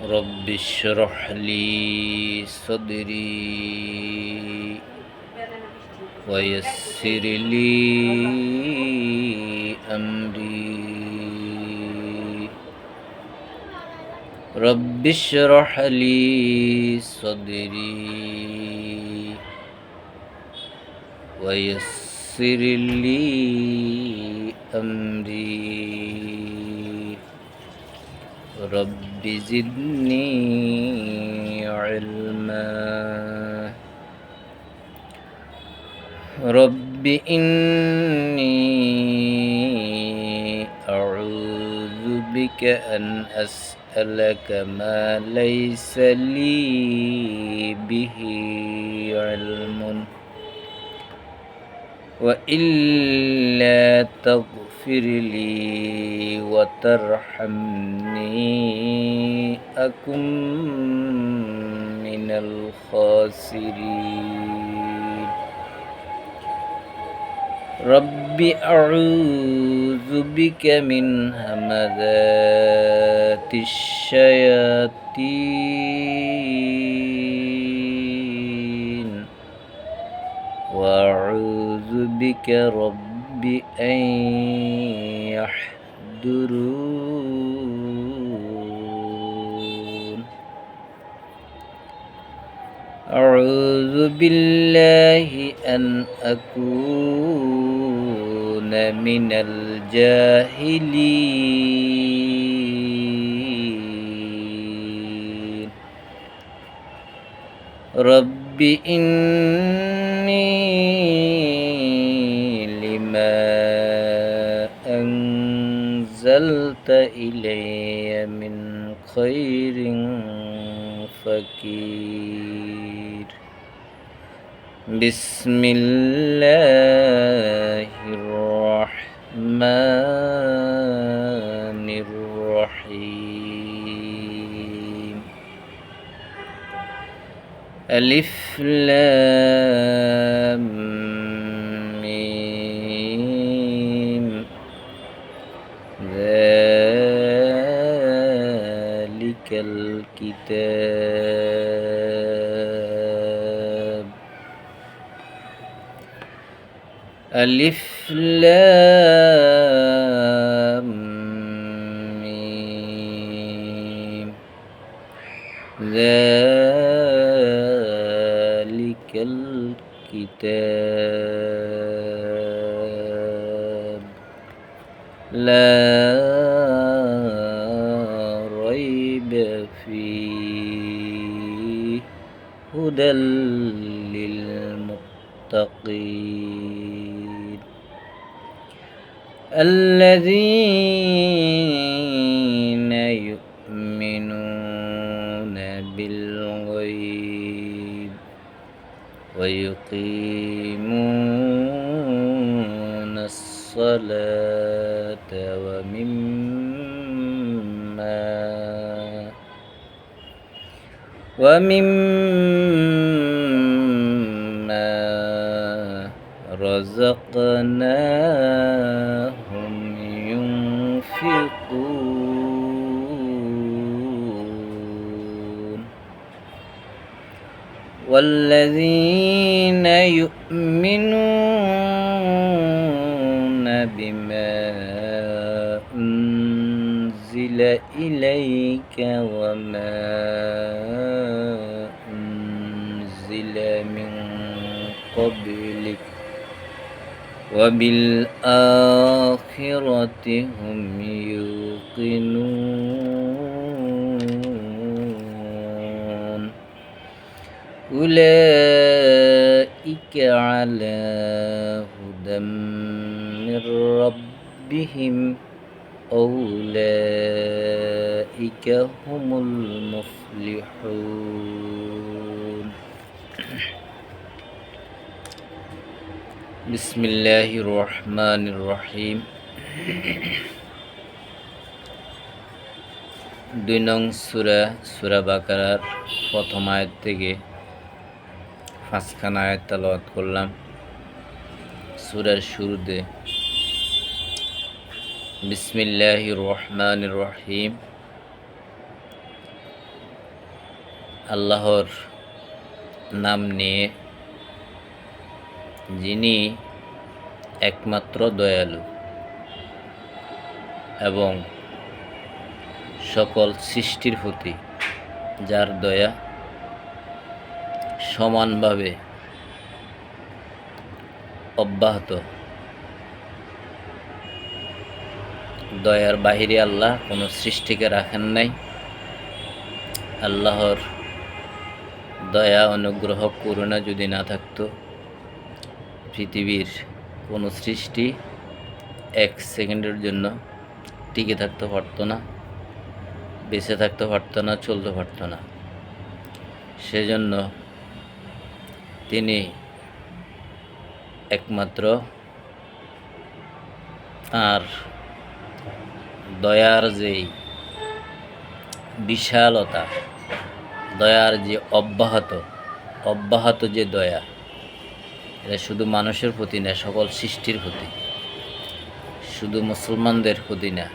رب اشرح لي صدري ويسر لي أمري. رب اشرح لي صدري ويسر لي أمري. رب زدني علما. رب إني أعوذ بك أن أسألك ما ليس لي به علم وإلا تغفر لي وترحمني أكن من الخاسرين. رب أعوذ بك من همذات الشياطين وأعوذ بك رب أن يحضرون. أعوذ بالله أن أكون من الجاهلين. رب إني لما أنزلت إلي من خير فقير. بسم الله الرحمن الرحيم. ألف لام ميم. ذلك الكتاب. ألف لام ميم. ذلك الكتاب لا ريب فيه هدى للمتقين الذين يؤمنون بالغيب ويقيمون الصلاة ومما رزقناهم ينفقون. والذين يؤمنون بما أنزل إليك وما أنزل من قبلك وبالآخرة هم يوقنون. أولئك على هدى من ربهم أولئك هم المفلحون. بسم الله الرحمن الرحيم. 2 নং সূরা বাকারার প্রথম আয়াত থেকে 5খানা আয়াত তেলাওয়াত করলাম। সূরার শুরুতে বিসমিল্লাহির রহমানির রহিম আল্লাহর নাম নিয়ে, যিনি একমাত্র দয়ালু এবং সকল সৃষ্টির প্রতি যার দয়া সমানভাবে অব্যাহত। দয়ার বাহিরে আল্লাহ কোনো সৃষ্টিকে রাখেন নাই। আল্লাহর দয়া অনুগ্রহ করুণা যদি না থাকতো, পৃথিবীর কোনো সৃষ্টি এক সেকেন্ডের জন্য টিকে থাকতে পারতো না, বেঁচে থাকতে পারতো না, চলতে পারতো না। সেজন্য তিনি একমাত্র, আর দয়ার যেই বিশালতা, দয়ার যে অব্যাহত যে দয়া, এটা শুধু মানুষের প্রতি না, সকল সৃষ্টির প্রতি, শুধু মুসলমানদের প্রতি না,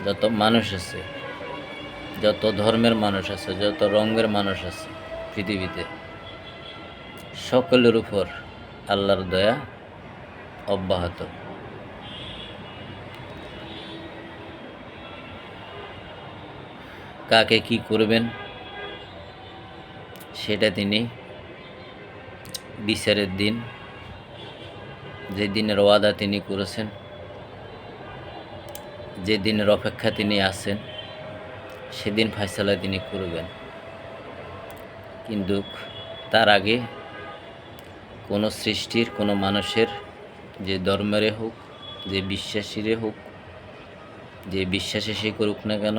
যত মানুষ আছে, যত ধর্মের মানুষ আছে, যত রঙের মানুষ আছে পৃথিবীতে, সকলের উপর আল্লাহর দয়া অব্যাহত। কাকে কি করবেন সেটা তিনি বিচারের দিন, যে দিনের ওয়াদা তিনি করেছেন, যে দিনের অপেক্ষা তিনি আছেন, সেদিন ফয়সালা তিনি করবেন। কিন্তু তার আগে কোনো সৃষ্টির, কোনো মানুষের, যে ধর্মেরে হোক, যে বিশ্বাসীরে হোক, যে বিশ্বাসে সে করুক না কেন,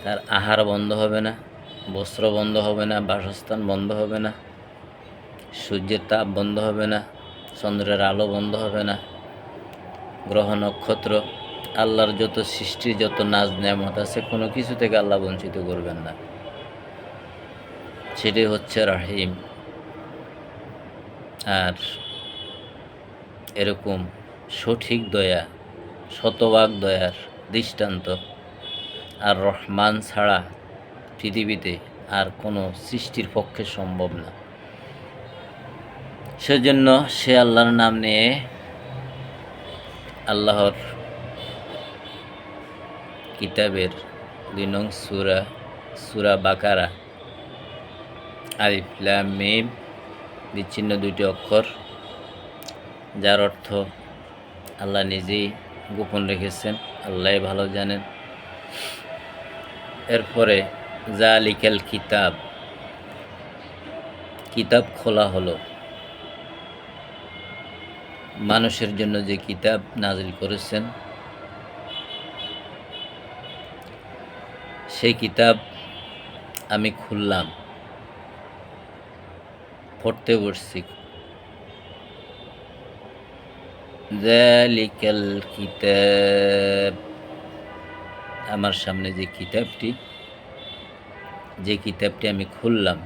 তার আহার বন্ধ হবে না, বস্ত্র বন্ধ হবে না, বাসস্থান বন্ধ হবে না, সূর্যের তাপ বন্ধ হবে না, চন্দ্রের আলো বন্ধ হবে না, গ্রহ নক্ষত্র, আল্লাহর যত সৃষ্টির যত নাজ নেয়ামত আছে, কোনো কিছু থেকে আল্লাহ বঞ্চিত করবেন না। সেটাই হচ্ছে রহিম। আর এরকম সঠিক দয়া, শতভাগ দয়ার দৃষ্টান্ত আর রহমান ছাড়া পৃথিবীতে আর কোনো সৃষ্টির পক্ষে সম্ভব না। সেজন্য সে আল্লাহর নাম নিয়ে, আল্লাহর কিতাবের 2 নং সূরা বাকারা, আলিফ লাম মিম, বিচ্ছিন্ন 2টি অক্ষর, যার অর্থ আল্লাহ নিজেই গোপন রেখেছেন, আল্লাহ ভালো জানেন। এরপরে জালিকাল কিতাব খোলা হলো, মানুষের জন্য যে কিতাব নাজিল করেছেন, সেই কিতাব আমি খুললাম, পড়তে বসছি। জালিকাল কিতাব, আমার সামনে যে কিতাবটি আমি খুললাম,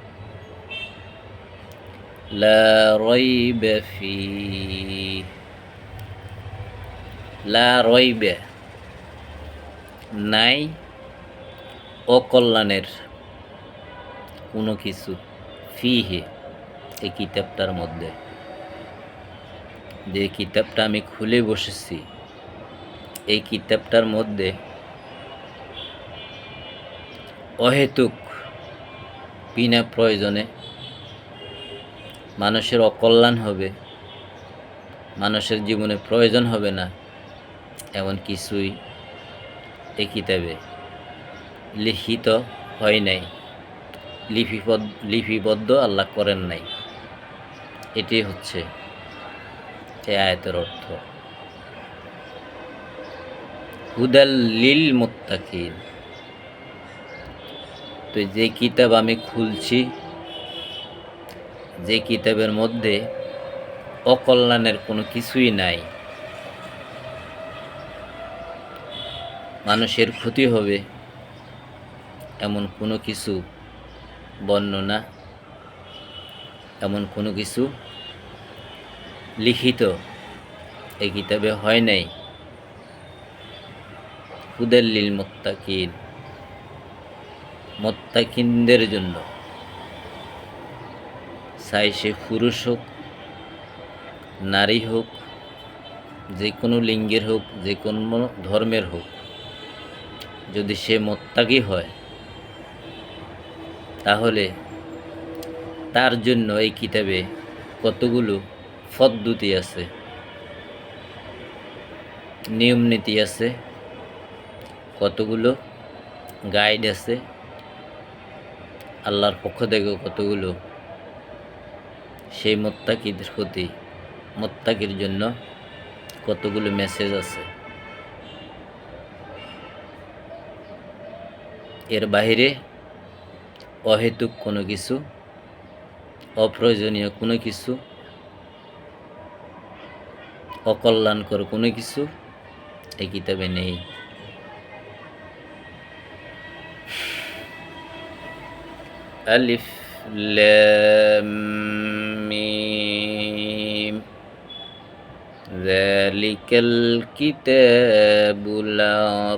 লা রাইবা ফীহি, লা রাইবা, নাই অকল্যাণের কোনো কিছু, ফীহি, এই কিতাবটার মধ্যে। যে কিতাবটা আমি খুলে বসেছি, এই কিতাবটার মধ্যে অহেতুক বিনা প্রয়োজনে মানুষের অকল্যাণ হবে, মানুষের জীবনে প্রয়োজন হবে না, এমন কিছুই এই কিতাবে লিখিত হয় নাই, লিপিবদ্ধ আল্লাহ করেন নাই। এটি হচ্ছে এই আয়াতের অর্থ। হুদাল লিল মুত্তাকিন, তো যে কিতাব আমি খুলছি, যে কিতাবের মধ্যে অকল্যাণের কোনো কিছুই নাই, মানুষের ক্ষতি হবে এমন কোনো কিছু বর্ণনা, এমন কোনো কিছু লিখিত এই কিতাবে হয় নাই। হুদাল লিল মুত্তাকিন, মুত্তাকিনদের জন্য, চাই সে পুরুষ হোক, নারী হোক, যে কোনো লিঙ্গের হোক, যে কোনো ধর্মের হোক, যদি সে মুত্তাকি হয় তাহলে তার জন্য এই কিতাবে কতগুলো পদ্ধতি আছে, নিয়ম নীতি আছে, কতগুলো গাইড আছে, আল্লাহর পক্ষ থেকে কতগুলো সেই মুত্তাকিদের প্রতি, মুত্তাকির জন্য কতগুলো মেসেজ আছে। এর বাইরে অহেতুক কোনো কিছু, অপ্রয়োজনীয় কোনো কিছু, অকল্যাণকর কোনো কিছু এই কিতাবে নেই। আলিফ লাম মিম যালিকাল কিতাবু লা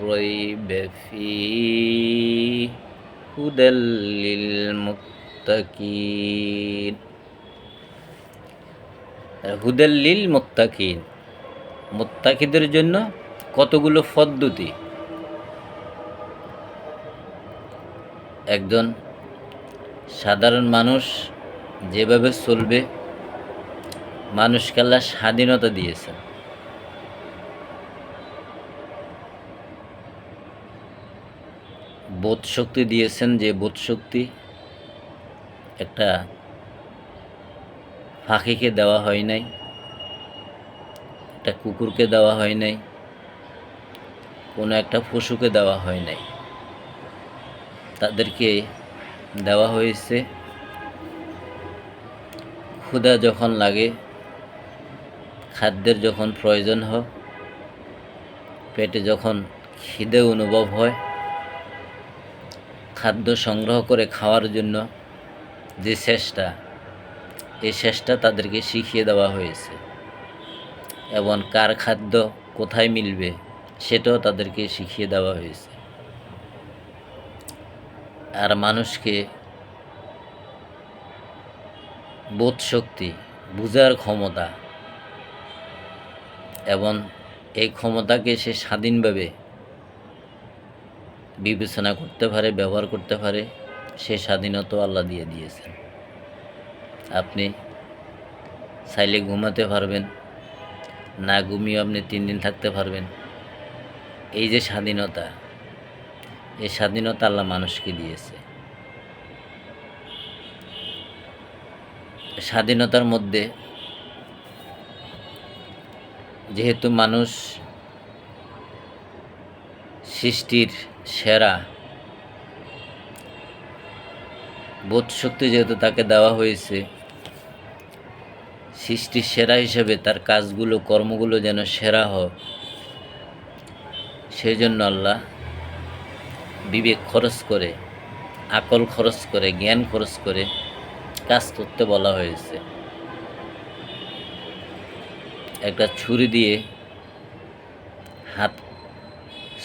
রাইবা ফীহি হুদাল লিল মুত্তাকিন। হুদাল লিল মুত্তাকিন, মুত্তাকিদের জন্য কতগুলো পদ্ধতি। একজন সাধারণ মানুষ যেভাবে চলবে, মানুষকে আল্লাহ স্বাধীনতা দিয়েছেন। বোধ শক্তি দিয়েছেন, যে বোধ শক্তি একটা পাখিকে দেওয়া হয় নাই, একটা কুকুরকে দেওয়া হয় নাই, কোনো একটা পশুকে দেওয়া হয় নাই। তাদেরকে দেওয়া হয়েছে ক্ষুধা যখন লাগে, খাদ্যের যখন প্রয়োজন হয়, পেটে যখন খিদে অনুভব হয়, খাদ্য সংগ্রহ করে খাওয়ার জন্য যে চেষ্টা, এই চেষ্টা তাদেরকে শিখিয়ে দেওয়া হয়েছে। এবং কার খাদ্য কোথায় মিলবে সেটাও তাদেরকে শিখিয়ে দেওয়া হয়েছে। আর মানুষকে বোধ শক্তি, বুঝার ক্ষমতা, এবং এই ক্ষমতাকে সে স্বাধীনভাবে বিবেচনা করতে পারে, ব্যবহার করতে পারে, সে স্বাধীনতা আল্লাহ দিয়ে দিয়েছেন। আপনি চাইলে ঘুমাতে পারবেন, না ঘুমিয়ে আপনি 3 দিন থাকতে পারবেন। এই যে স্বাধীনতা, এই স্বাধীনতা আল্লাহ মানুষকে দিয়েছে। স্বাধীনতার মধ্যে যেহেতু মানুষ সৃষ্টির সেরা, বোধ শক্তি যেহেতু তাকে দেওয়া হয়েছে, সৃষ্টির সেরা হিসেবে তার কাজগুলো, কর্মগুলো যেন সেরা হয়, সেই জন্য আল্লাহ বিবেক খরচ করে, আকল খরচ করে, জ্ঞান খরচ করে কাজ করতে বলা হয়েছে। একটা ছুরি দিয়ে হাত,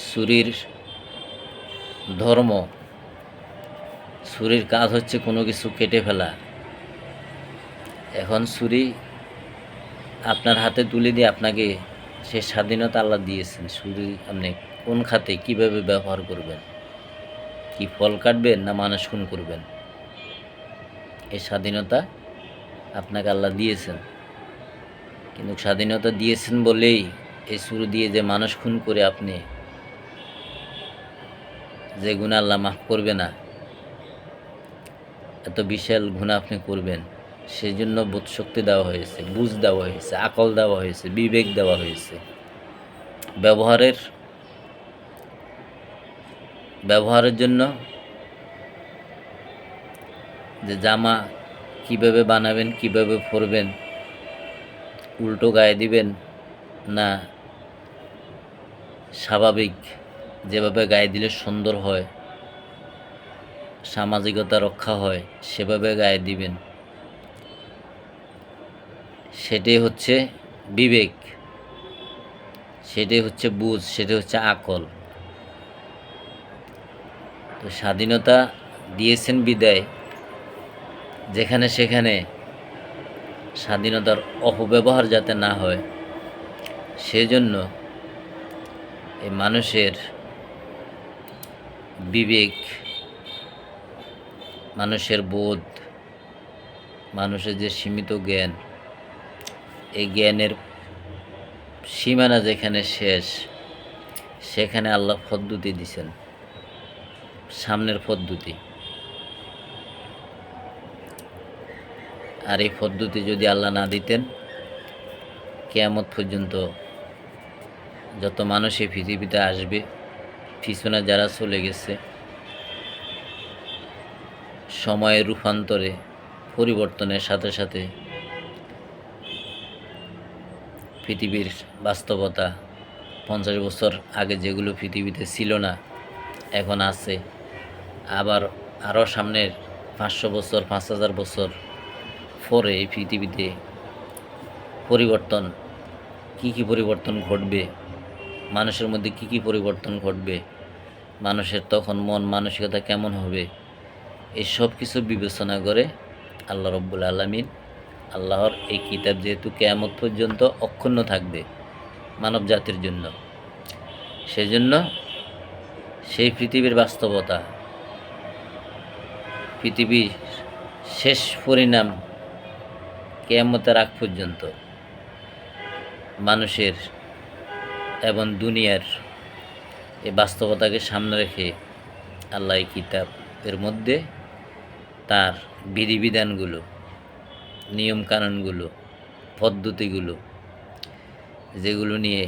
ছুরির ধর্ম, ছুরির কাজ হচ্ছে কোনো কিছু কেটে ফেলা। এখন ছুরি আপনার হাতে তুলে দিয়ে আপনাকে সে স্বাধীনতা আল্লাহ দিয়েছেন। ছুরি আপনি কোন খাতে কিভাবে ব্যবহার করবেন, কি ফল কাটবেন না মানুষ খুন করবেন, এই স্বাধীনতা আপনাকে আল্লাহ দিয়েছেন। কিন্তু স্বাধীনতা দিয়েছেন বলেই এই ছুরি দিয়ে যে মানুষ খুন করে আপনি যে গুনাহ আল্লাহ মাফ করবে না, এত বিশাল গুনাহ আপনি করবেন, সেই জন্য বোধ শক্তি দেওয়া হয়েছে, বুঝ দেওয়া হয়েছে, আকল দেওয়া হয়েছে, বিবেক দেওয়া হয়েছে। ব্যবহারের জন্য যে জামা কিভাবে বানাবেন, কিভাবে পরবেন, উল্টো গায়ে দিবেন না স্বাভাবিক যেভাবে গায়ে দিলে সুন্দর হয়, সামাজিকতা রক্ষা হয়, সেভাবে গায়ে দিবেন, সেটাই হচ্ছে বিবেক, সেটাই হচ্ছে বুঝ, সেটাই হচ্ছে আকল। তো স্বাধীনতা দিয়েছেন বিদায় যেখানে সেখানে স্বাধীনতার অপব্যবহার যাতে না হয়, সেজন্য এই মানুষের বিবেক, মানুষের বোধ, মানুষের যে সীমিত জ্ঞান, এই জ্ঞানের সীমানা যেখানে শেষ, সেখানে আল্লাহ পদ্ধতি দিছেন, সামনের পদ্ধতি। আর এই পদ্ধতি যদি আল্লাহ না দিতেন, কিয়ামত পর্যন্ত যত মানুষ এই পৃথিবীতে আসবে, পিছনে যারা চলে গেছে, সময়ের রূপান্তরে পরিবর্তনের সাথে সাথে পৃথিবীর বাস্তবতা 50 বছর আগে যেগুলো পৃথিবীতে ছিল না এখন আছে, আবার আরও সামনের 500 বছর 5000 বছর পরে এই পৃথিবীতে পরিবর্তন, কি পরিবর্তন ঘটবে, মানুষের মধ্যে কি পরিবর্তন ঘটবে, মানুষের তখন মন মানসিকতা কেমন হবে, এই সব কিছু বিবেচনা করে আল্লাহ রব্বুল আলামিন, আল্লাহর এই কিতাব যেহেতু কিয়ামত পর্যন্ত অক্ষুণ্ণ থাকবে মানব জাতির জন্য, সেজন্য সেই পৃথিবীর বাস্তবতা, পৃথিবীর শেষ পরিণাম কিয়ামতের আগ পর্যন্ত মানুষের এবং দুনিয়ার এই বাস্তবতাকে সামনে রেখে আল্লাহ এই কিতাবের মধ্যে তার বিধিবিধানগুলো, নিয়মকানুনগুলো, পদ্ধতিগুলো, যেগুলো নিয়ে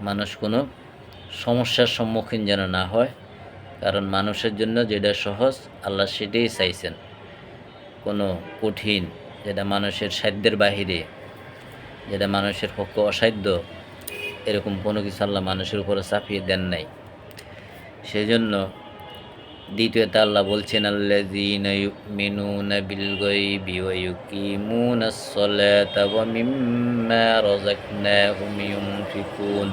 মানুষ কোনো সমস্যার সম্মুখীন যেন না হয়, কারণ মানুষের জন্য যেটা সহজ আল্লাহ সেটাই চাইছেন। কোনো কঠিন, যেটা মানুষের সাধ্যের বাহিরে, যেটা মানুষের পক্ষে অসাধ্য, এরকম কোনো কিছু আল্লাহ মানুষের উপরে চাপিয়ে দেন নাই। সেজন্য দ্বিতীয়ত আল্লাহ বলছেন, আল্লাযীনা ইউমিনুনা বিল গায়বি ওয়া ইউকিমুনাস সালাতা ওয়া মিম্মা রাযাকনাহুম ইউনফিকুন।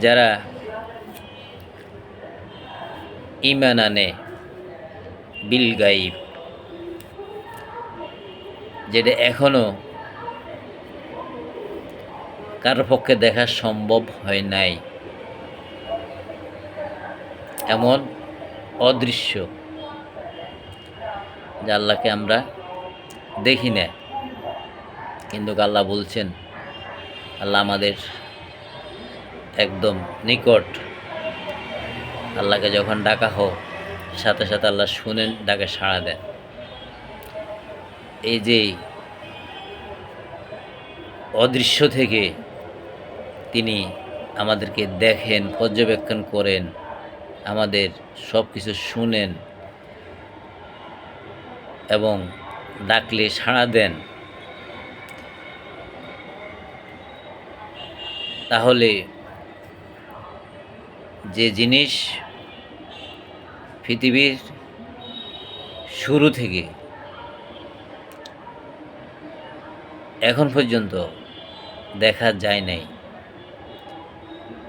যারা ঈমান আনে বিল গায়ব, যেটা এখনো কারো পক্ষে দেখা সম্ভব হয় নাই, এমন অদৃশ্য, যে আল্লাহকে আমরা দেখি না, কিন্তু আল্লাহ বলছেন, আল্লাহ আমাদের একদম নিকট। আল্লাহকে যখন ডাকা হোক, সাথে সাথে আল্লাহ শুনেন, ডাকে সাড়া দেন। এই যে অদৃশ্য থেকে তিনি আমাদেরকে দেখেন, পর্যবেক্ষণ করেন, আমাদের সব কিছু শুনেন এবং ডাকলে সাড়া দেন, তাহলে যে জিনিস পৃথিবীর শুরু থেকে এখন পর্যন্ত দেখা যায় নাই,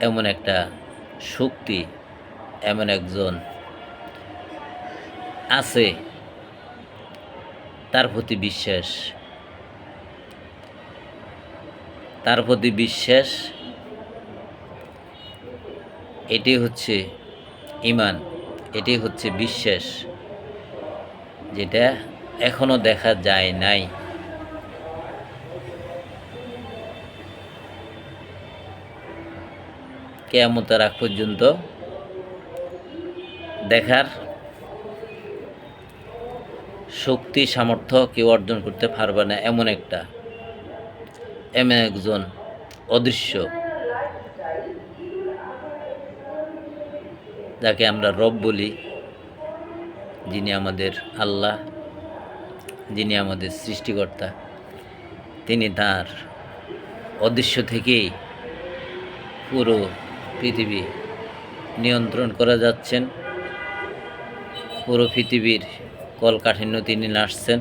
এমন একটা শক্তি, এমন একজন আছে, তার প্রতি বিশ্বাস, তার প্রতি বিশ্বাস, এটাই হচ্ছে ঈমান, এটাই হচ্ছে বিশ্বাস, যেটা এখনো দেখা যায় নাই। কিয়ামতের আগ পর্যন্ত দেখার শক্তি সামর্থ্য কেউ অর্জন করতে পারবে না, এমন একজন অদৃশ্য, যাকে আমরা রব বলি, যিনি আমাদের আল্লাহ, যিনি আমাদের সৃষ্টিকর্তা, তিনি তার অদৃশ্য থেকেই পুরো পৃথিবী নিয়ন্ত্রণ করে যাচ্ছেন। পুরো পৃথিবীর কলকাঠিন্য তিনি নাড়ছেন।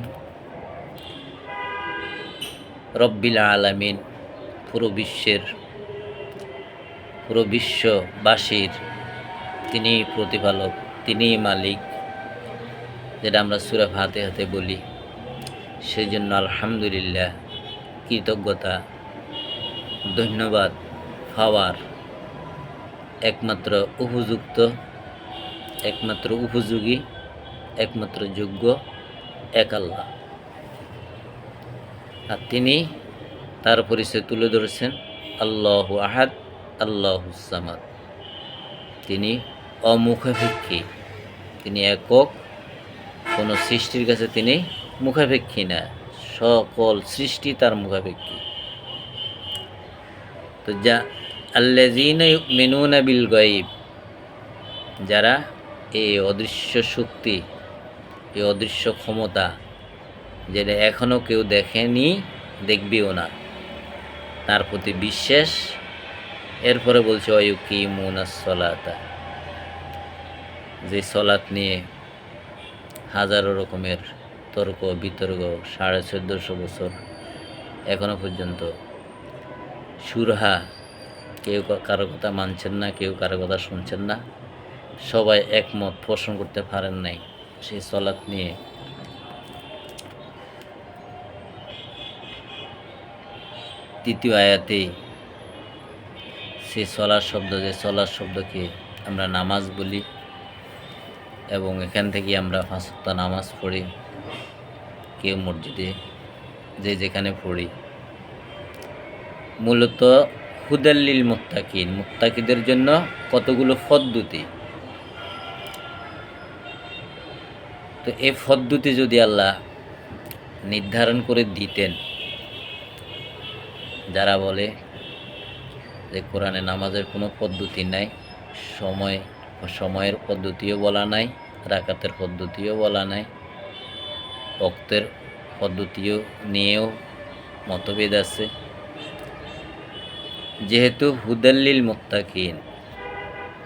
রব্বিল আলামিন, পুরো বিশ্ববাসীর তিনি প্রতিপালক। তিনিই মালিক, যেটা আমরা সূরা ফাতিহাতে বলি। সেই জন্য আলহামদুলিল্লাহ, কৃতজ্ঞতা, ধন্যবাদ পাওয়ার একমাত্র উপযুক্ত, একমাত্র উপযোগী, একমাত্র যোগ্য এক আল্লাহ। আর তিনি তার পরিচয় তুলে ধরেছেন আল্লাহু আহাদ, আল্লাহুস সামাদ। তিনি অমুখাপেক্ষী, তিনি একক, কোনো সৃষ্টির কাছে তিনি মুখাপেক্ষী না, সকল সৃষ্টি তার মুখাপেক্ষী। তো যা আল্লাযীনা ইউমিনুনা বিল গায়ব, যারা এই অদৃশ্য শক্তি, এই অদৃশ্য ক্ষমতা, যেটা এখনও কেউ দেখেনি, দেখবেও না, তার প্রতি বিশ্বাস। এরপরে বলছে ওয়ায়ুকিমুনাস সলাতা, যে সলাত নিয়ে হাজারো রকমের তর্ক বিতর্ক, 1450 বছর এখনো পর্যন্ত সুরহা, কেউ কারো কথা মানছেন না, কেউ কারো কথা শুনছেন না, সবাই একমত পোষণ করতে পারেন নাই সেই সলাত নিয়ে। তৃতীয় আয়াতে সেই সলার শব্দ, যে সলার শব্দকে আমরা নামাজ বলি, এবং এখান থেকে আমরা 5 ওয়াক্ত নামাজ পড়ি, কেউ মসজিদে, যে যেখানে পড়ি। মূলত হুদাল্লিল মুত্তাকিন, মুত্তাকিদের জন্য কতগুলো পদ্ধতি। তো এই পদ্ধতি যদি আল্লাহ নির্ধারণ করে দিতেন, যারা বলে যে কোরআনে নামাজের কোনো পদ্ধতি নাই, সময়ের পদ্ধতিও বলা নাই, রাকাতের পদ্ধতিও বলা নাই, ওয়াক্তের পদ্ধতিও নিয়েও মতভেদ আছে। যেহেতু হুদাল্লিল মুত্তাকিন,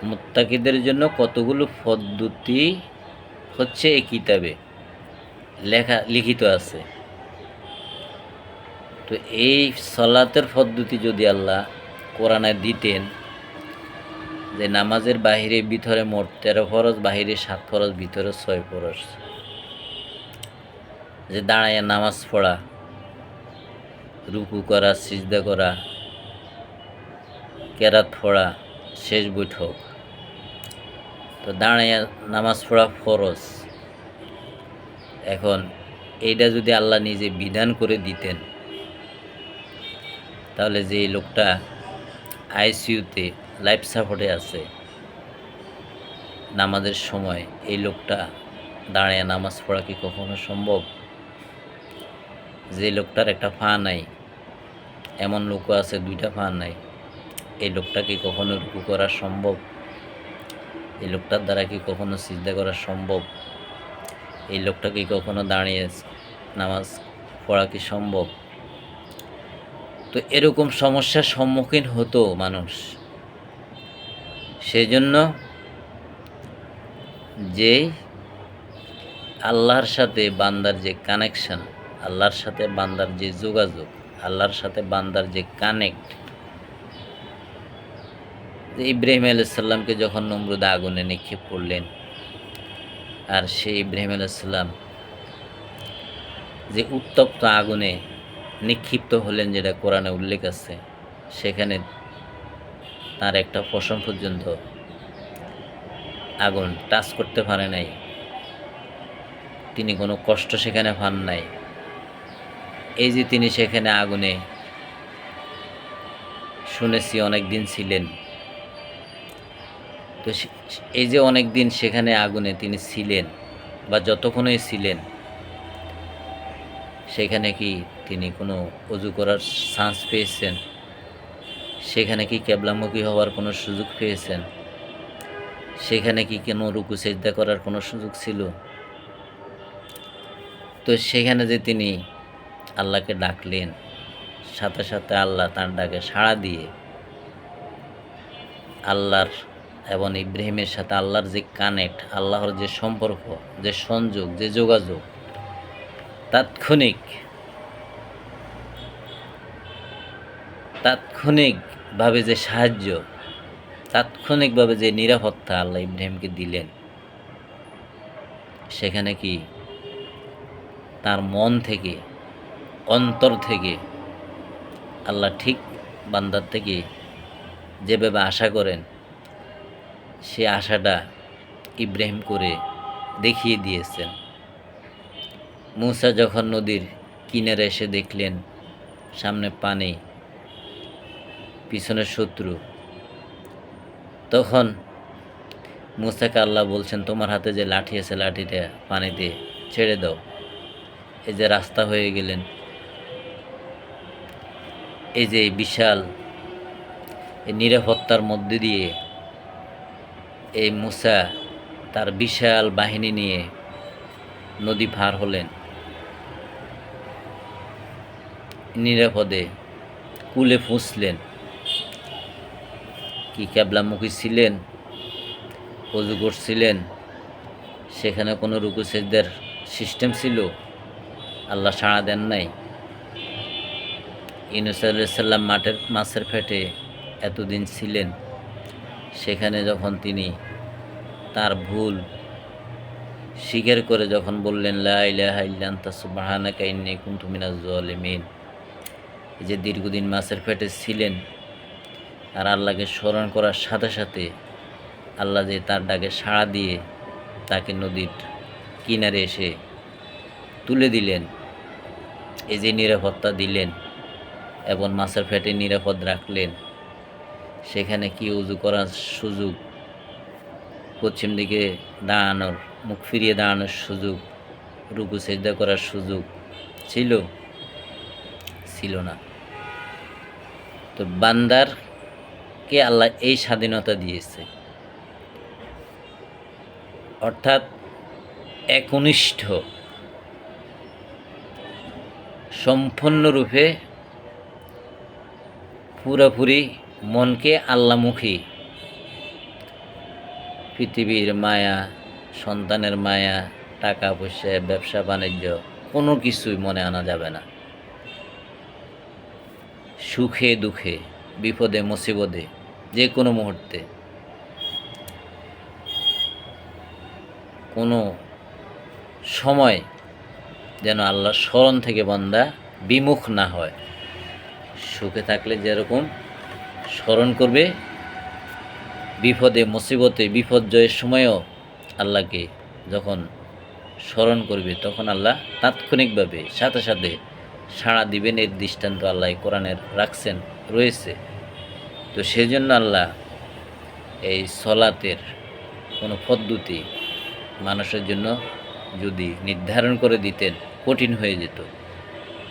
মুত্তাকিদের জন্য কতগুলো পদ্ধতি হচ্ছে এই কিতাবে লিখিত আছে। তো এই সলাতের পদ্ধতি যদি আল্লাহ কোরআনে দিতেন, যে নামাজের বাহিরে ভিতরে মোট 13 ফরজ, বাহিরে 7 ফরজ, ভিতরে 6 ফরজ, যে দাঁড়াইয়া নামাজ পড়া, রুকু করা, সিজদা করা, কেরাত পড়া, শেষ বৈঠক, তো দাঁড়াইয়া নামাজ পড়া ফরজ। এখন এইটা যদি আল্লাহ নিজে বিধান করে দিতেন, তাহলে যে লোকটা আইসিইউতে লাইফ সাপোর্টে আছে নামাজের সময়, এই লোকটা দাঁড়াইয়া নামাজ পড়া কি কখনো সম্ভব? যে লোকটার একটা পা নাই, এমন লোকও আছে 2টা পা নাই, এই লোকটা কি কখনো রুকু করা সম্ভব? এই লোকটার দ্বারা কি কখনো সিজদা করা সম্ভব? এই লোকটা কি কখনো দাঁড়িয়ে নামাজ পড়া কি সম্ভব? তো এরকম সমস্যার সম্মুখীন হতো মানুষ। সেই জন্য যে আল্লাহর সাথে বান্দার যে কানেকশন, আল্লাহর সাথে বান্দার যে যোগাযোগ, আল্লাহর সাথে বান্দার যে কানেক্ট, ইব্রাহিম আলাইহিস সালামকে যখন নমরুদ আগুনে নিক্ষেপ করলেন, আর সেই ইব্রাহিম আলাইহিস সালাম যে উত্তপ্ত আগুনে নিক্ষিপ্ত হলেন, যেটা কোরআনে উল্লেখ আছে, সেখানে তার একটা পশম পর্যন্ত আগুন টাচ করতে পারে নাই, তিনি কোনো কষ্ট সেখানে পান নাই। এই যে তিনি সেখানে আগুনে, শুনেছি অনেক দিন ছিলেন, তো এই যে অনেক দিন সেখানে আগুনে তিনি ছিলেন, বা যতক্ষণই ছিলেন, সেখানে কি তিনি কোনো ওযু করার চান্স পেয়েছেন? সেখানে কি কেবলামুখী হওয়ার কোনো সুযোগ পেয়েছেন? সেখানে কি কোনো রুকু সেজদা করার কোনো সুযোগ ছিল? তো সেখানে যে তিনি আল্লাহকে ডাকলেন, সাথে সাথে আল্লাহ তার ডাকে সাড়া দিয়ে আল্লাহর এবং ইব্রাহিমের সাথে আল্লাহর যে কানেক্ট, আল্লাহর যে সম্পর্ক, যে সংযোগ, যে যোগাযোগ, তাৎক্ষণিকভাবে যে সাহায্য, তাৎক্ষণিকভাবে যে নিরাপত্তা আল্লাহ ইব্রাহিমকে দিলেন, সেখানে কি তার মন থেকে, অন্তর থেকে আল্লাহ ঠিক বান্দার থেকে যেভাবে আশা করেন সে আশাটা ইব্রাহিম করে দেখিয়ে দিয়েছেন। মূসা যখন নদীর কিনারে এসে দেখলেন সামনে পানি, পিছনে শত্রু, তখন মূসাকে আল্লাহ বলছেন, তোমার হাতে যে লাঠি আছে লাঠিটা পানিতে ছেড়ে দাও। এই যে রাস্তা হয়ে গেলেন, এই যে বিশাল এই নিরাপত্তার মধ্যে দিয়ে এই মূসা তার বিশাল বাহিনী নিয়ে নদী পার হলেন নিরাপদে, কুলে পৌঁছলেন। কি ক্যাবলামুখী ছিলেন, অজু করছিলেন, সেখানে কোনো রুকু সেজদার সিস্টেম ছিল? আল্লাহ সাড়া দেন নাই। ইউনূস আলাইহিস সালাম মাছের পেটে এতদিন ছিলেন, সেখানে যখন তিনি তার ভুল স্বীকার করে যখন বললেন লা ইলাহা ইল্লা আনতা সুবহানাকা ইন্নী কুনতু মিনাজ জালিমিন, যে দীর্ঘদিন মাছের পেটে ছিলেন আর আল্লাহকে স্মরণ করার সাথে সাথে আল্লাহ যে তার ডাকে সাড়া দিয়ে তাকে নদীর কিনারে এসে তুলে দিলেন, এই যে নিরাপত্তা দিলেন এবং মাছের পেটে নিরাপদ রাখলেন, সেখানে কি উজু করার সুযোগ, পশ্চিম দিকে দাঁড়ানোর, মুখ ফিরিয়ে দাঁড়ানোর সুযোগ, রুকু সেজদা করার সুযোগ ছিল? ছিল না। তো বান্দারকে আল্লাহ এই স্বাধীনতা দিয়েছে, অর্থাৎ একনিষ্ঠ, সম্পূর্ণরূপে পুরোপুরি মনকে আল্লাহমুখী, পৃথিবীর মায়া, সন্তানের মায়া, টাকা পয়সা, ব্যবসা বাণিজ্য কোনো কিছুই মনে আনা যাবে না। সুখে দুঃখে, বিপদে মুসিবতে, যে কোনো মুহূর্তে কোনো সময় যেন আল্লাহর স্মরণ থেকে বান্দা বিমুখ না হয়। সুখে থাকলে যেরকম স্মরণ করবে, বিপদে মুসিবতে, বিপর্যয়ের সময়ও আল্লাহকে যখন স্মরণ করবে, তখন আল্লাহ তাৎক্ষণিকভাবে সাথে সাথে সাড়া দিবেন। এর দৃষ্টান্ত আল্লাহ কোরআনের রাখছেন, রয়েছে। তো সেজন্য আল্লাহ এই সলাতের কোনো পদ্ধতি মানুষের জন্য যদি নির্ধারণ করে দিতেন কঠিন হয়ে যেত।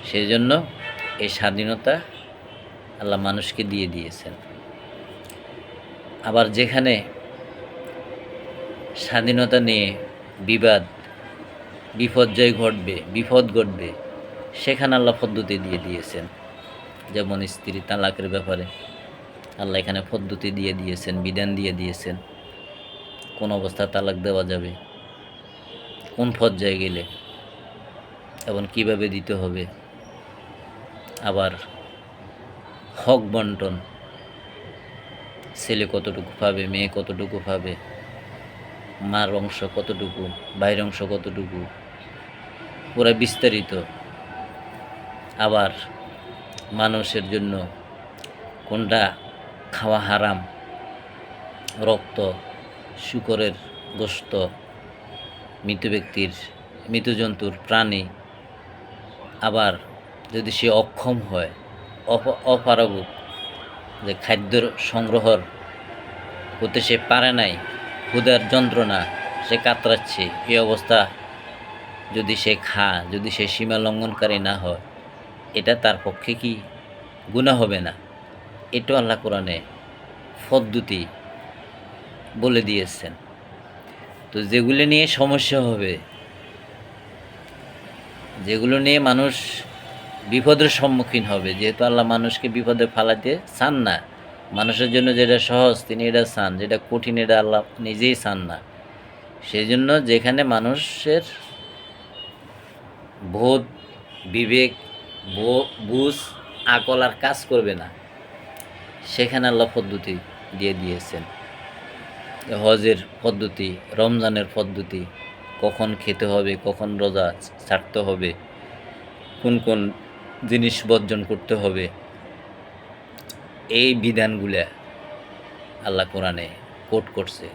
সেজন্য এই স্বাধীনতা আল্লাহ মানুষকে দিয়ে দিয়েছেন। আবার যেখানে স্বাধীনতা নিয়ে বিপর্যয় ঘটবে, বিপদ ঘটবে, সেখানে আল্লাহ পদ্ধতি দিয়ে দিয়েছেন। যেমন স্ত্রী তালাকের ব্যাপারে আল্লাহ এখানে পদ্ধতি দিয়ে দিয়েছেন, বিধান দিয়ে দিয়েছেন। কোন অবস্থায় তালাক দেওয়া যাবে, কোন পর্যায়ে গেলে এবং কিভাবে দিতে হবে। আবার হক বন্টন, ছেলে কতটুকু পাবে, মেয়ে কতটুকু পাবে, মার অংশ কতটুকু, ভাইয়ের অংশ কতটুকু, পুরা বিস্তারিত। আবার মানুষের জন্য কোনটা খাওয়া হারাম, রক্ত, শূকরের গোশত, মৃত ব্যক্তির, মৃত জন্তুর, প্রাণী। আবার যদি সে অক্ষম হয়, অপারগ, যে খাদ্যর সংগ্রহর করতে সে পারে নাই, ক্ষুধার যন্ত্রণা, সে কাতরাচ্ছে, এই অবস্থা যদি সে যদি সে সীমা লঙ্ঘনকারী না হয়, এটা তার পক্ষে কি গুনাহ হবে না? এটাও আল্লাহ কোরআনে পদ্ধতি বলে দিয়েছেন। তো যেগুলো নিয়ে সমস্যা হবে, যেগুলো নিয়ে মানুষ বিপদের সম্মুখীন হবে, যেহেতু আল্লাহ মানুষকে বিপদে ফালাতে চান না, মানুষের জন্য যেটা সহজ তিনি এটা চান, যেটা কঠিন এটা আল্লাহ নিজেই চান না। সেই জন্য যেখানে মানুষের বোধ, বিবেক, বুঝ, আকল আর কাজ করবে না, সেখানে আল্লাহ পদ্ধতি দিয়ে দিয়েছেন। হজের পদ্ধতি, রমজানের পদ্ধতি, কখন খেতে হবে, কখন রোজা ছাড়তে হবে, কোন কোন জিনিস বর্জন করতে হবে, এই বিধানগুলা আল্লাহ কোরআনে কোট করছে।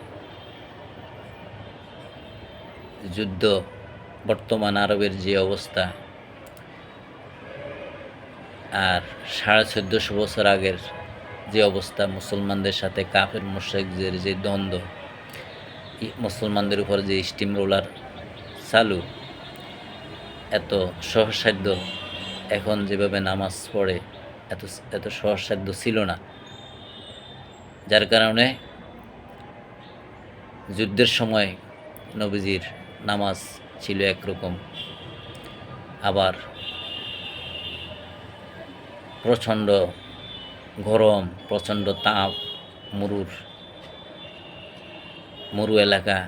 যুদ্ধ, বর্তমান আরবের যে অবস্থা, আর 1450 বছর আগের যে অবস্থা, মুসলমানদের সাথে কাফের মুশরিকদের যে দ্বন্দ্ব, মুসলমানদের উপর যে স্টিম রোলার চালু, এত সহজসাধ্য, এখন যেভাবে নামাজ পড়ে এত এত সহজসাধ্য ছিল না। যার কারণে যুদ্ধের সময় নবীজির নামাজ ছিল একরকম, আবার প্রচণ্ড গরম, প্রচণ্ড তাপ, মরু এলাকা,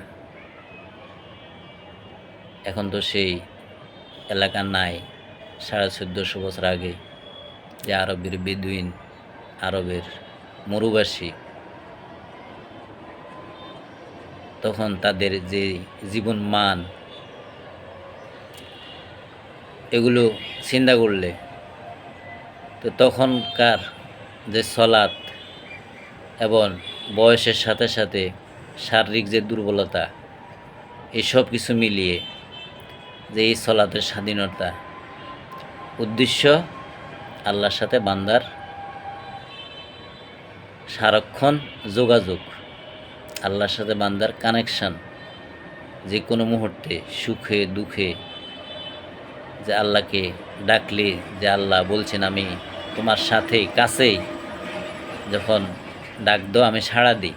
এখন তো সেই এলাকা নাই। 1450 বছর আগে যে আরবের বেদুইন, আরবের মরুবাসী, তখন তাদের যে জীবন মান, এগুলো চিন্তা করলে তো তখনকার যে সলাৎ এবং বয়সের সাথে সাথে শারীরিক যে দুর্বলতা, এসব কিছু মিলিয়ে যে এই সলাতের স্বাধীনতা, উদ্দেশ্য আল্লাহর সাথে বান্দার সারাক্ষণ যোগাযোগ, আল্লাহর সাথে বান্দার কানেকশান, যে কোনো মুহূর্তে সুখে দুঃখে যে আল্লাহকে ডাকলে, যে আল্লাহ বলছেন আমি তোমার সাথেই কাছেই, যখন ডাক দাও আমি সাড়া দিই।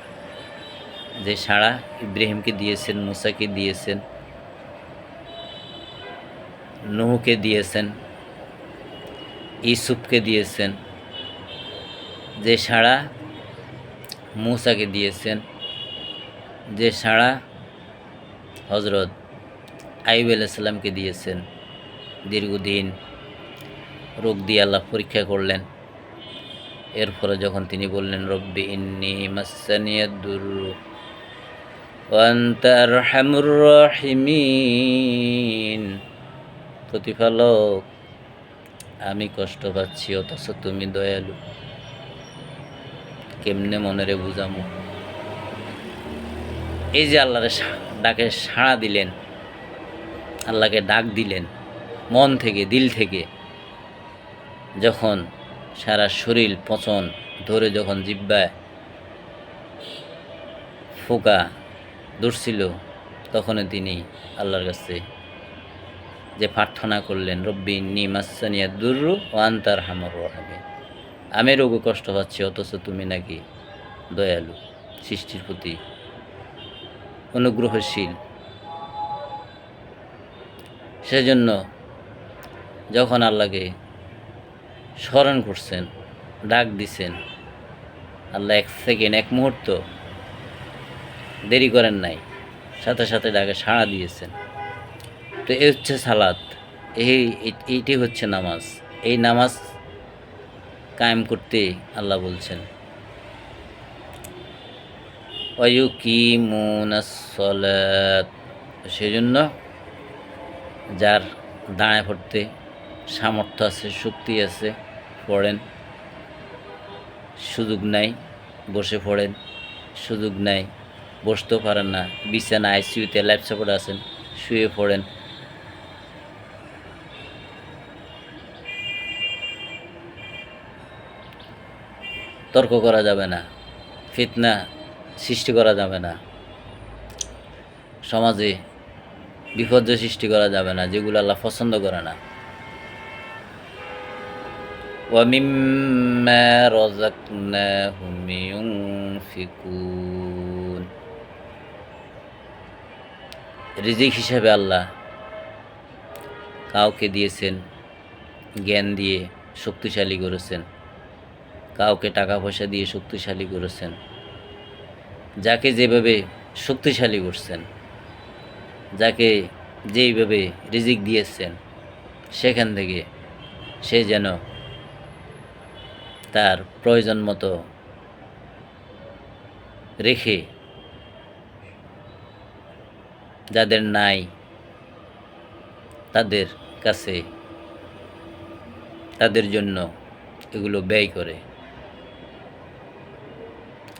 যে সাড়া ইব্রাহিমকে দিয়েছেন, মুসাকে দিয়েছেন, নূহকে দিয়েছেন, ইউসুফকে দিয়েছেন, যে সাড়া মুসাকে দিয়েছেন, যে সাড়া হজরত আইয়ুব আলাইহিস সালামকে দিয়েছেন। দীর্ঘদিন রোগ দিয়ে আল্লাহ পরীক্ষা করলেন, এরপরে যখন তিনি বললেন রব্বি ইন্নী মাসানিয়াদ দুররু ওয়া আনতা আরহামুর রাহিমিন, প্রতিপালক আমি কষ্ট পাচ্ছি অথচ তুমি দয়ালু, কেমনে মনেরে বুঝামো। এই যে আল্লাহর ডাকে সাড়া দিলেন, আল্লাহকে ডাক দিলেন মন থেকে, দিল থেকে, যখন সারা শরীর পচন ধরে, যখন জিহ্বায় ফোকা ধরছিল, তখনই তিনি আল্লাহর কাছে যে প্রার্থনা করলেন রব্বি ইন্নী মাসানিয়াদ দুররু ওয়া আনতা আরহামুর রাহিমিন, আমি রোগে কষ্ট পাচ্ছি অথচ তুমি নাকি দয়ালু, সৃষ্টির প্রতি অনুগ্রহশীল। সেজন্য যখন আল্লাহকে স্মরণ করছেন, ডাক দিছেন, আল্লাহ এক সেকেন্ড, এক মুহূর্ত দেরি করেন নাই, সাথে সাথে ডাকে সাড়া দিয়েছেন। তো এই হচ্ছে সালাত, এইটি হচ্ছে নামাজ। এই নামাজ কায়েম করতে আল্লাহ বলছেন ওয়ায়ুকিমুনাস সালাত, সেজন্য যার দাঁড়ায় পড়তে সামর্থ্য আছে, শক্তি আছে, পড়েন, সুযোগ নাই বসে পড়েন, সুযোগ নাই বসতেও পারেন না, বিছানা আইসিইউতে লাইফ সাপোর্ট আছেন, শুয়ে পড়েন। তর্ক করা যাবে না, ফিতনা সৃষ্টি করা যাবে না, সমাজে বিপর্যয় সৃষ্টি করা যাবে না, যেগুলো আল্লাহ পছন্দ করে না। وَمِمَّا رَزَقْنَاهُمْ يُنْفِقُونَ, রিজিক হিসাবে আল্লাহ কাউকে দিয়েছেন জ্ঞান দিয়ে শক্তিশালী করেছেন, কাউকে টাকা পয়সা দিয়ে শক্তিশালী করেছেন, যাকে যেভাবে শক্তিশালী করছেন, যাকে যেইভাবে রিজিক দিয়েছেন, সেখান থেকে সে যেন তার প্রয়োজন মতো রেখে যাদের নাই তাদের কাছে, তাদের জন্য এগুলো ব্যয় করে।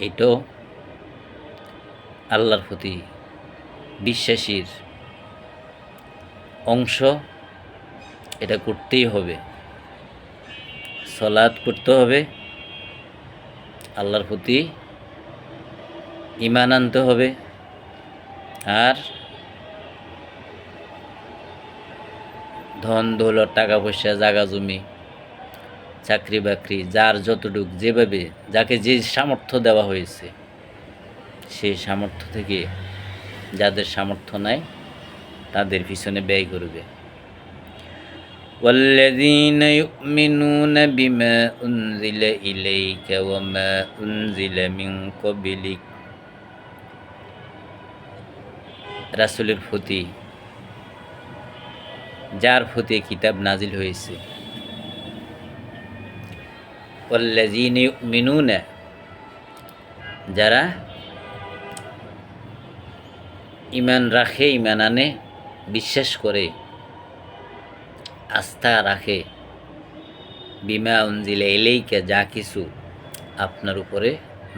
এটাও আল্লাহর প্রতি বিশ্বাসীর অংশ, এটা করতেই হবে। সালাত করতে হবে, আল্লাহর প্রতি ঈমান আনতে হবে, আর ধন দৌলত, টাকা পয়সা, জাগা জমি, চাকরি বাকরি, যার যতটুক যেভাবে যাকে যে সামর্থ্য দেওয়া হয়েছে, সেই সামর্থ্য থেকে যাদের সামর্থ্য নাই তাদের পিছনে ব্যয় করবে। والذين يؤمنون بما أنزل إليك وما أنزل من قبلك, রাসূলের প্রতি, যার প্রতি কিতাব নাজিল হয়েছে। والذين يؤمنون, যারা ঈমান রাখে, ঈমান আনে, বিশ্বাস করে, আস্থা রাখে, বিমা উনজিলা ইলাইকা, যা কিছু আপনার উপরে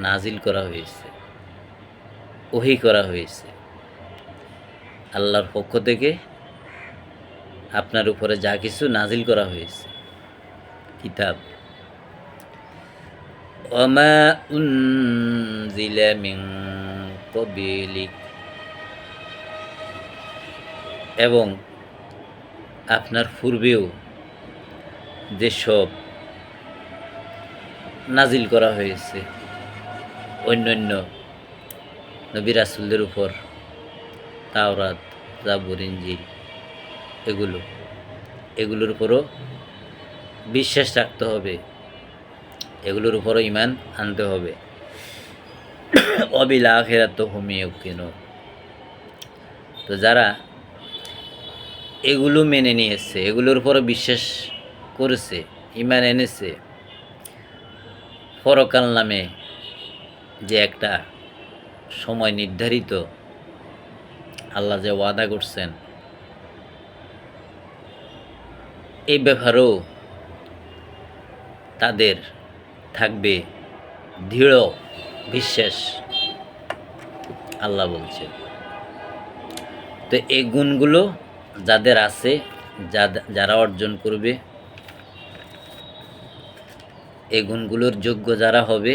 নাজিল করা হয়েছে, ওহী করা হয়েছে আল্লাহর পক্ষ থেকে, আপনার উপরে যা কিছু নাজিল করা হয়েছে কিতাব। ওমা উনজিলা মিন ক্বাবলিক, এবং আপনার পূর্বেও যেসব নাজিল করা হয়েছে অন্যান্য নবী রাসূলদের উপর, তাওরাত, জাবুর, ইনজিল, এগুলোর উপরও বিশ্বাস রাখতে হবে, এগুলোর উপরও ঈমান আনতে হবে। ওয়াবিল আখিরাতি হুম ইউকিনুন, তো যারা এগুলো মেনে নিয়েছে, এগুলোর উপরও বিশ্বাস করেছে, ঈমান এনেছে, পরকাল নামে যে একটা সময় নির্ধারিত আল্লাহ যে ওয়াদা করছেন, এই ব্যাপারেও তাদের থাকবে দৃঢ় বিশ্বাস, আল্লাহ বলছেন। তো এই গুণগুলো যাদের আছে, যারা অর্জন করবে, এই গুণগুলোর যোগ্য যারা হবে,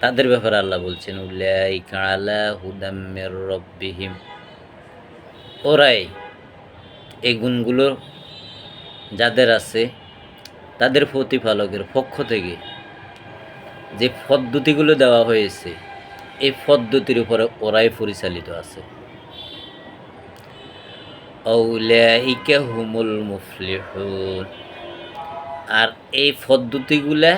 তাদের ব্যাপারে আল্লাহ বলছেন উলাইকা আলা হুদাম মির রাব্বিহিম, ওরাই, এই গুণগুলো যাদের আছে তাদের প্রতিপালকের পক্ষ থেকে যে পদ্ধতিগুলো দেওয়া হয়েছে, এই পদ্ধতির উপরে ওরাই পরিচালিত আছে। আউলাইকা হুমুল মুফলিহুন, আর এই পদ্ধতিগুলা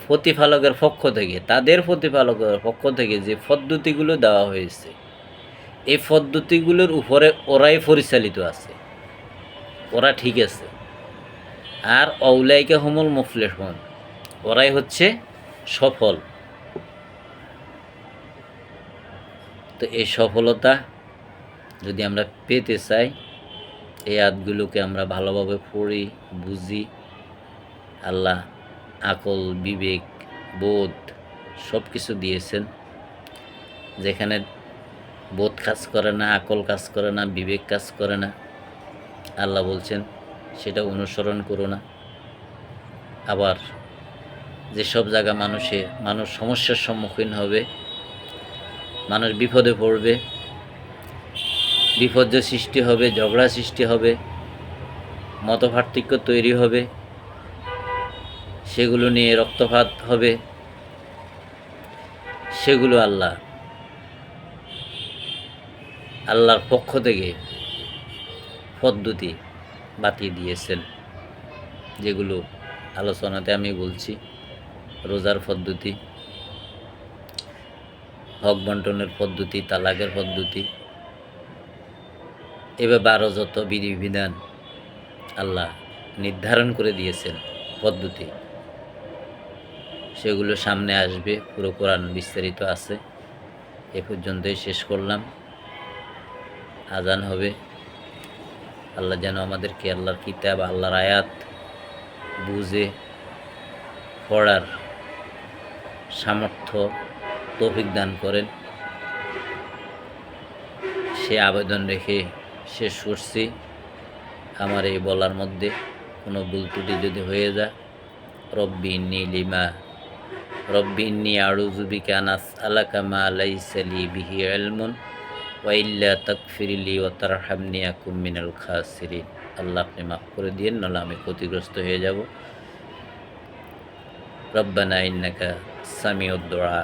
প্রতিপালকের পক্ষ থেকে, তাদের প্রতিপালকের পক্ষ থেকে যে পদ্ধতিগুলো দেওয়া হয়েছে, এই পদ্ধতিগুলোর উপরে ওরাই পরিচালিত আছে, ওরা ঠিক আছে। আর আউলাইকা হুমুল মুফলিহুন, ওরাই হচ্ছে সফল। তো এই সফলতা যদি আমরা পেতে চাই, এই আয়াতগুলোকে আমরা ভালোভাবে পড়ি, বুঝি, আল্লাহ আকল, বিবেক, বোধ সব কিছু দিয়েছেন। যেখানে বোধ কাজ করে না, আকল কাজ করে না, বিবেক কাজ করে না, আল্লাহ বলছেন সেটা অনুসরণ করো না। আবার যেসব জায়গা মানুষ সমস্যার সম্মুখীন হবে, মানুষ বিপদে পড়বে, বিপর্য সৃষ্টি হবে, ঝগড়া সৃষ্টি হবে, মতপার্থক্য তৈরি হবে, সেগুলো নিয়ে রক্তপাত হবে, সেগুলো আল্লাহর পক্ষ থেকে পদ্ধতি বাতিয়ে দিয়েছেন। যেগুলো আলোচনাতে আমি বলছি, রোজার পদ্ধতি, হক বন্টনের পদ্ধতি, তালাকের পদ্ধতি, এভাবে আরও যত বিধিবিধান আল্লাহ নির্ধারণ করে দিয়েছেন পদ্ধতি, সেগুলো সামনে আসবে। পুরো কোরআন বিস্তারিত আছে। এ পর্যন্তই শেষ করলাম। আজান হবে। আল্লাহ যেন আমাদেরকে আল্লাহর কিতাব, আল্লাহর আয়াত বুঝে পড়ার সামর্থ্য তৌফিক দান করেন, সে আবেদন রেখে শেষ করছি। আমার এই বলার মধ্যে কোনো ভুল ত্রুটি যদি হয়ে যায়, রব্বি ইন্নী আউযু বিকা আন আসআলাকা মা লাইসা লি বিহি ইলমুন ওয়া ইল্লা তাগফিরলি ওয়া তারহামনি আকুম মিনাল খাসিরিন। আল্লাহ আপনি মাফ করে দিয়েন, নাহলে আমি ক্ষতিগ্রস্ত হয়ে যাব। রব্বানা ইন্নাকা সামিউদ দুআ।